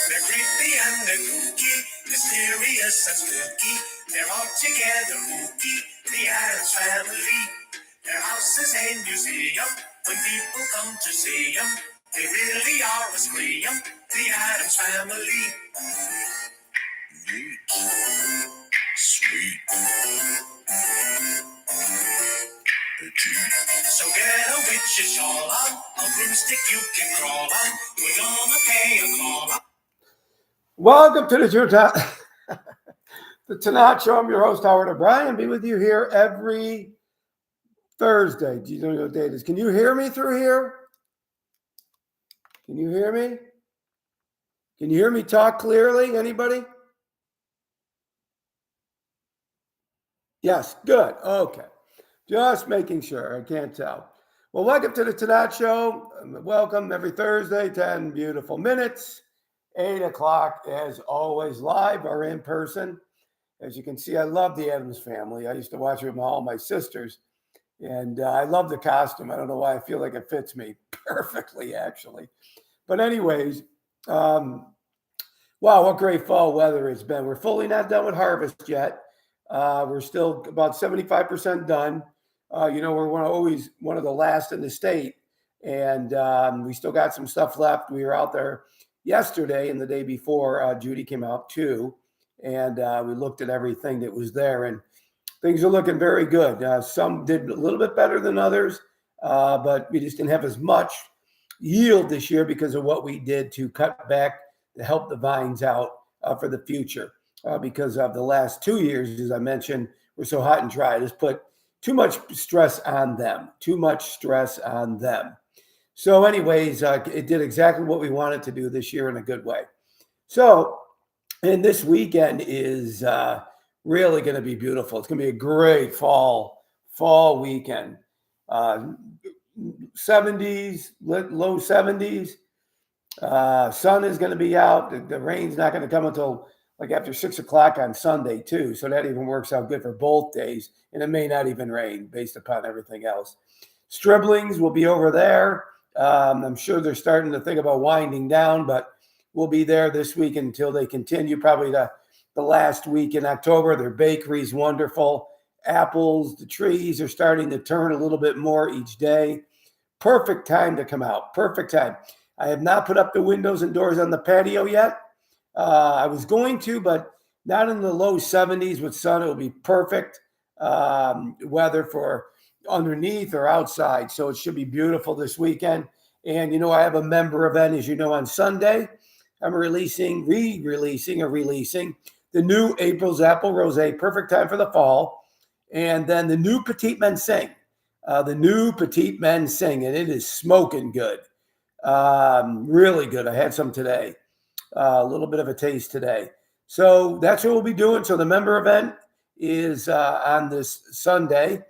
They're creepy and they're kooky, mysterious and spooky. They're all together mooky, the Addams Family. Their house is a museum when people come to see them. They really are a scream, the Addams Family. Neat, sweet, petite. So get a witch's shawl on, a broomstick you can crawl on. We're gonna pay a call on. Welcome to the Tannat Show. I'm your host, Howard O'Brien. Be with you here every Thursday. Do you know what day it is? Can you hear me through here? Can you hear me? Can you hear me talk clearly? Anybody? Yes, good. Okay. Just making sure. I can't tell. Well, welcome to the Tannat Show. Welcome every Thursday, 10 beautiful minutes. 8 o'clock, as always, live or in person. As you can see, I love the Addams Family. I used to watch it with all my sisters, and I love the costume. I don't know why I feel like it fits me perfectly, actually. But anyways, wow, what great fall weather it's been. We're fully not done with harvest yet. We're still about 75% done. We're always one of the last in the state, and we still got some stuff left. We were out there yesterday and the day before. Judy came out too, and we looked at everything that was there, and things are looking very good. Some did a little bit better than others, but we just didn't have as much yield this year because of what we did to cut back to help the vines out for the future. Because of the last 2 years, as I mentioned, were so hot and dry. Just put too much stress on them. So anyways, it did exactly what we wanted to do this year in a good way. So, and this weekend is really going to be beautiful. It's going to be a great fall weekend. 70s, low 70s. Sun is going to be out. The rain's not going to come until like after 6 o'clock on Sunday too. So that even works out good for both days. And it may not even rain based upon everything else. Striblings will be over there. I'm sure they're starting to think about winding down, but we'll be there this week until they continue, probably the last week in October. Their bakery's wonderful. Apples, the trees are starting to turn a little bit more each day. Perfect time to come out. Perfect time. I have not put up the windows and doors on the patio yet. I was going to, but not in the low 70s with sun. It will be perfect weather for underneath or outside. So it should be beautiful this weekend. And, I have a member event, as you know, on Sunday. I'm re-releasing the new April's Apple Rosé, perfect time for the fall. And then the new Petite Men Sing. And it is smoking good. Really good. I had some today. A little bit of a taste today. So that's what we'll be doing. So the member event is on this Sunday.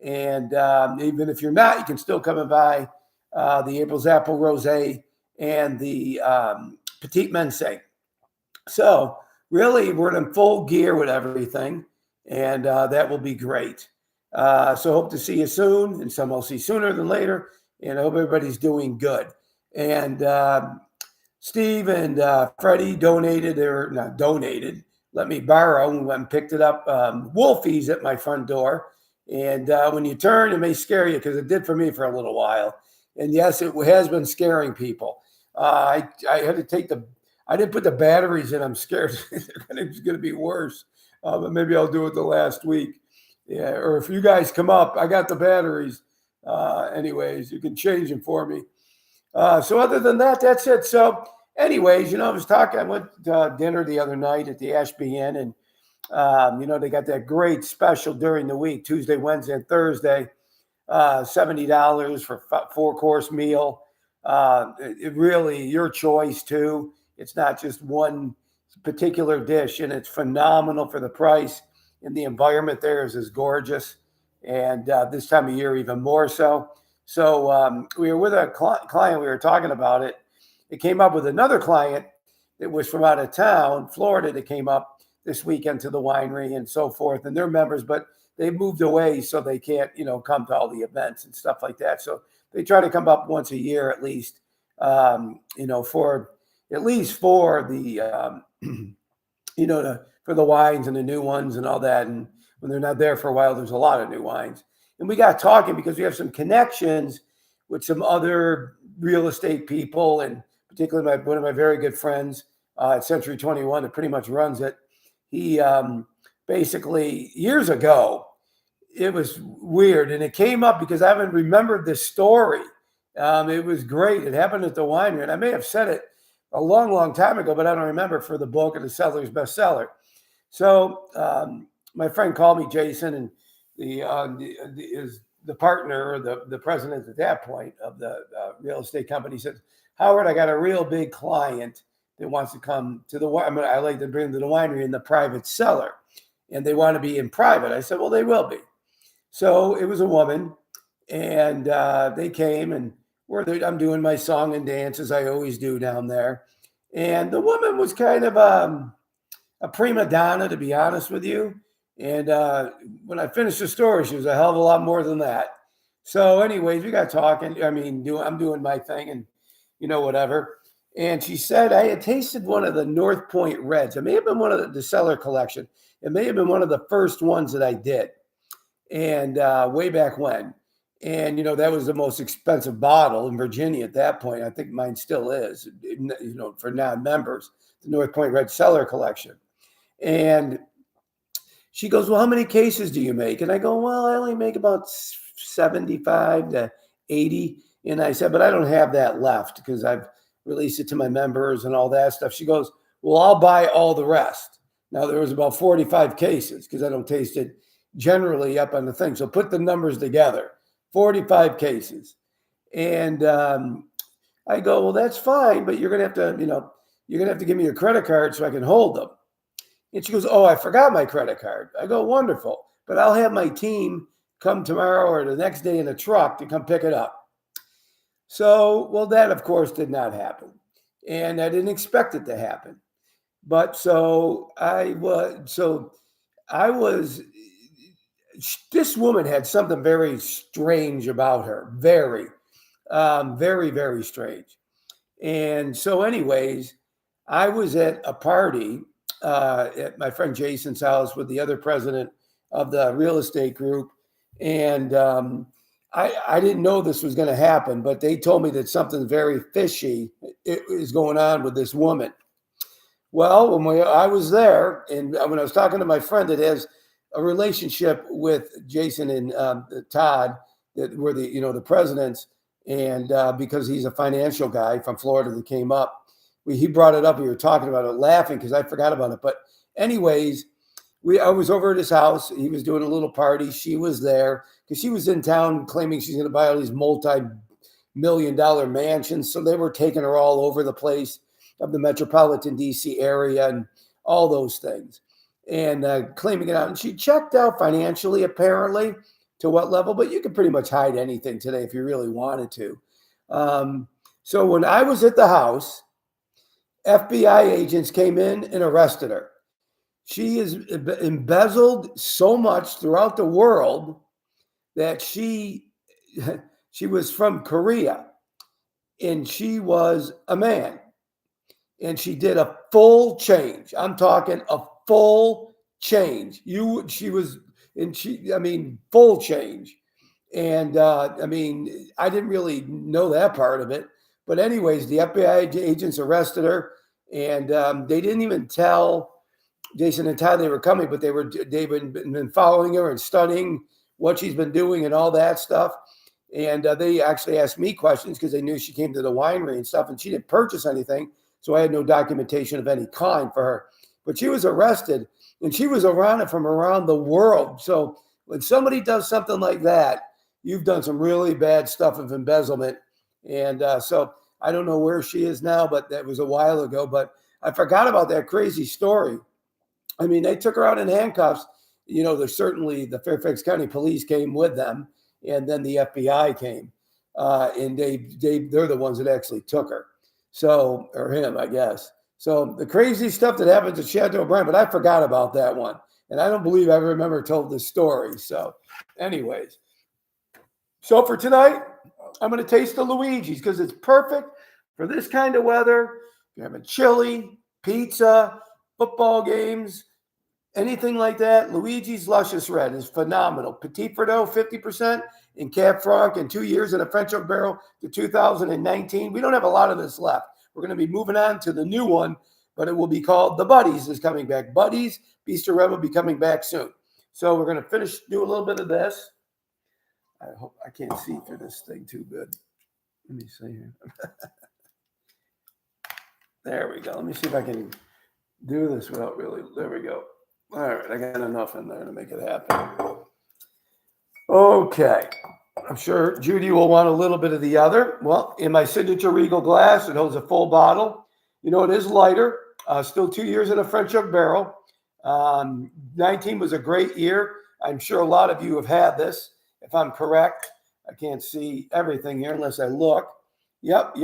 And even if you're not, you can still come and buy the April's Apple Rosé and the Petite Men Sing. So really, we're in full gear with everything. And that will be great. So hope to see you soon. And some I'll see sooner than later. And I hope everybody's doing good. And Steve and Freddie let me borrow and went and picked it up. Wolfies at my front door. And when you turn, it may scare you because it did for me for a little while. And yes, it has been scaring people. I had to I didn't put the batteries in. I'm scared it's going to be worse. But maybe I'll do it the last week. Yeah, or if you guys come up, I got the batteries. Anyways, you can change them for me. So other than that, that's it. So anyways, I went to dinner the other night at the Ashby Inn, and, they got that great special during the week, Tuesday, Wednesday, and Thursday, $70 for 4-course meal. It really, your choice too. It's not just one particular dish, and it's phenomenal for the price, and the environment there is gorgeous. And this time of year, even more so. So we were with a client. We were talking about it. It came up with another client that was from out of town, Florida, that came up this weekend to the winery and so forth. And they're members, but they moved away, so they can't, come to all the events and stuff like that. So they try to come up once a year at least, for at least for the for the wines and the new ones and all that. And when they're not there for a while, there's a lot of new wines. And we got talking because we have some connections with some other real estate people, and particularly one of my very good friends at Century 21 that pretty much runs it. He basically, years ago, it was weird, and it came up because I haven't remembered this story. It was great. It happened at the winery, and I may have said it a long, long time ago, but I don't remember, for the book and the seller's bestseller. So my friend called me, Jason, and the partner, or the president at that point of the real estate company, said, Howard, I got a real big client that wants to come to the winery. I like to bring them to the winery in the private cellar, and they want to be in private. I said, well, they will be. So it was a woman, and they came, and I'm doing my song and dance as I always do down there. And the woman was kind of a prima donna, to be honest with you. And when I finished the story, she was a hell of a lot more than that. So anyways, we got talking. I'm doing my thing and, whatever. And she said, I had tasted one of the North Point Reds. It may have been one of the cellar collection. It may have been one of the first ones that I did. And way back when. And, that was the most expensive bottle in Virginia at that point. I think mine still is, for non-members, the North Point Red Cellar Collection. And she goes, well, how many cases do you make? And I go, well, I only make about 75 to 80. And I said, but I don't have that left because I've released it to my members and all that stuff. She goes, well, I'll buy all the rest. Now, there was about 45 cases because I don't taste it generally up on the thing. So put the numbers together, 45 cases. And I go, well, that's fine, but you're going to have to give me your credit card so I can hold them. And she goes, oh, I forgot my credit card. I go, wonderful, but I'll have my team come tomorrow or the next day in a truck to come pick it up. So, well, that of course did not happen. And I didn't expect it to happen. But this woman had something very strange about her. Very, very, very strange. And so anyways, I was at a party at my friend Jason's house with the other president of the real estate group. And I didn't know this was going to happen, but they told me that something very fishy is going on with this woman. Well, when I was there, and when I was talking to my friend that has a relationship with Jason and Todd, that were the presidents, and because he's a financial guy from Florida that came up, he brought it up. We were talking about it, laughing because I forgot about it. But anyways, I was over at his house. He was doing a little party. She was there because she was in town claiming she's going to buy all these multi-million-dollar mansions. So they were taking her all over the place of the metropolitan DC area and all those things, and claiming it out. And she checked out financially, apparently, to what level, but you can pretty much hide anything today if you really wanted to. So when I was at the house, FBI agents came in and arrested her. She is embezzled so much throughout the world that she was from Korea, and she was a man. And she did a full change. I'm talking a full change. Full change. And I didn't really know that part of it. But anyways, the FBI agents arrested her, and they didn't even tell Jason and Todd they were coming, but they've been following her and studying what she's been doing and all that stuff. And they actually asked me questions because they knew she came to the winery and stuff, and she didn't purchase anything. So I had no documentation of any kind for her. But she was arrested, and she was around it from around the world. So when somebody does something like that, you've done some really bad stuff of embezzlement. And so I don't know where she is now, but that was a while ago. But I forgot about that crazy story. I mean, they took her out in handcuffs. There's certainly the Fairfax County Police came with them, and then the FBI came, and they're the ones that actually took her. So, or him, I guess. So the crazy stuff that happens at Chateau O'Brien, but I forgot about that one. And I don't believe I remember told this story. So anyways, so for tonight, I'm going to taste the Luigi's because it's perfect for this kind of weather. you're having chili, pizza, football games, anything like that, Luigi's Luscious Red is phenomenal. Petit Verdot, 50%, in Cab Franc, in 2 years in a French oak barrel to 2019. We don't have a lot of this left. We're going to be moving on to the new one, but it will be called the Buddies is coming back. Buddies, Bistro Red will be coming back soon. So we're going to do a little bit of this. I hope I can't see through this thing too good. Let me see here. There we go. Let me see if I can do this without really. There we go. All right, I got enough in there to make it happen. Okay. I'm sure Judy will want a little bit of the other. Well, in my signature Regal glass, it holds a full bottle. You know, it is lighter. Still 2 years in a French oak barrel. 19 was a great year. I'm sure a lot of you have had this. If I'm correct, I can't see everything here unless I look. Yep.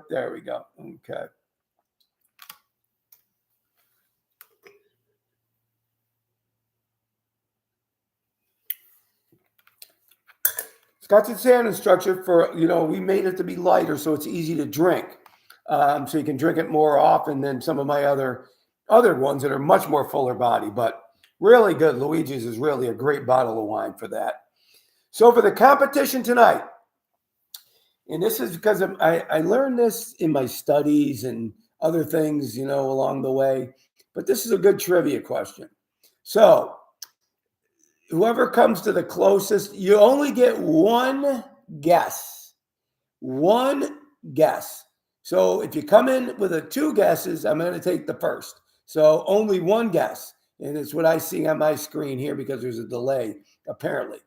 There we go. Okay. Scotch and salmon structure for, we made it to be lighter so it's easy to drink. So you can drink it more often than some of my other ones that are much more fuller body, but really good. Luigi's is really a great bottle of wine for that. So for the competition tonight, and this is because I learned this in my studies and other things, along the way, but this is a good trivia question. So whoever comes to the closest, you only get one guess. One guess. So if you come in with 2 guesses, I'm going to take the first. So only one guess. And it's what I see on my screen here because there's a delay, apparently.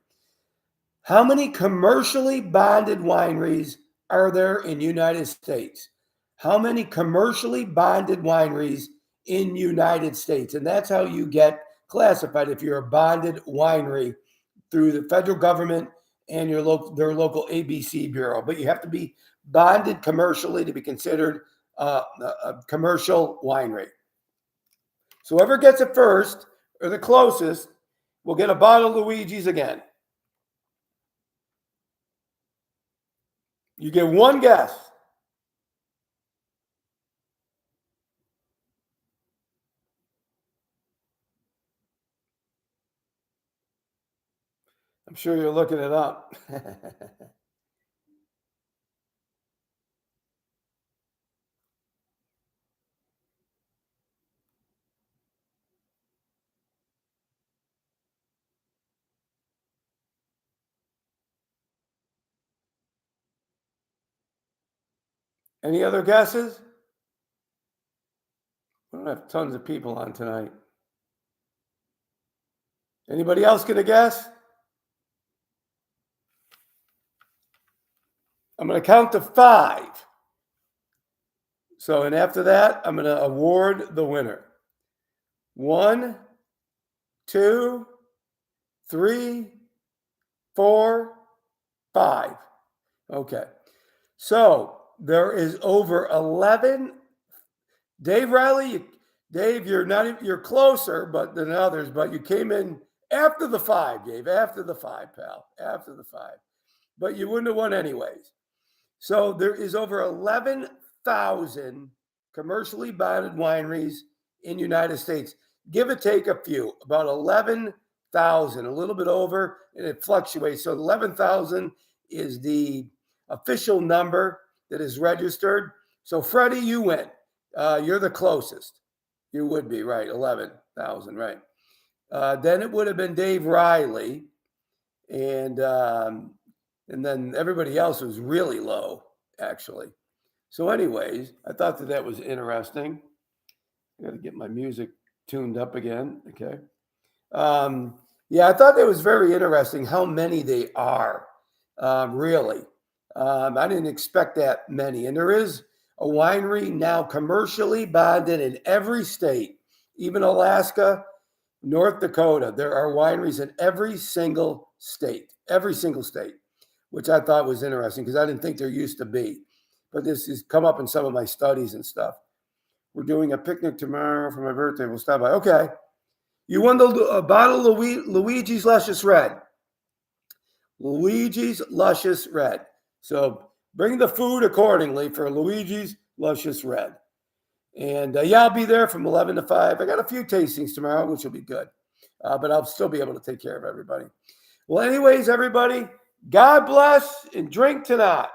How many commercially bonded wineries are there in the United States? How many commercially bonded wineries in United States? And that's how you get classified if you're a bonded winery through the federal government and their local ABC bureau. But you have to be bonded commercially to be considered a commercial winery. So whoever gets it first or the closest will get a bottle of Luigi's again. You get one guess. I'm sure you're looking it up. Any other guesses? We don't have tons of people on tonight. Anybody else get a guess? I'm going to count to 5. So, and after that, I'm going to award the winner. 1, 2, 3, 4, 5. Okay. So there is over 11. Dave Riley, Dave, you're closer than others, but you came in after the 5, Dave, after the 5, pal, after the 5. But you wouldn't have won anyways. So there is over 11,000 commercially bonded wineries in the United States. Give or take a few, about 11,000, a little bit over, and it fluctuates. So 11,000 is the official number that is registered. So Freddie, you win. You're the closest. You would be, right, 11,000, right. Then it would have been Dave Riley, and then everybody else was really low, actually. So anyways, I thought that was interesting. I got to get my music tuned up again. Okay. Yeah, I thought that was very interesting how many they are, really. I didn't expect that many. And there is a winery now commercially bonded in every state, even Alaska, North Dakota. There are wineries in every single state, which I thought was interesting because I didn't think there used to be. But this has come up in some of my studies and stuff. We're doing a picnic tomorrow for my birthday. We'll stop by. Okay. You won the bottle of Luigi's Luscious Red. Luigi's Luscious Red. So bring the food accordingly for Luigi's Luscious Red. And yeah, I'll be there from 11 to 5. I got a few tastings tomorrow, which will be good. But I'll still be able to take care of everybody. Well, anyways, everybody, God bless and drink Tannat.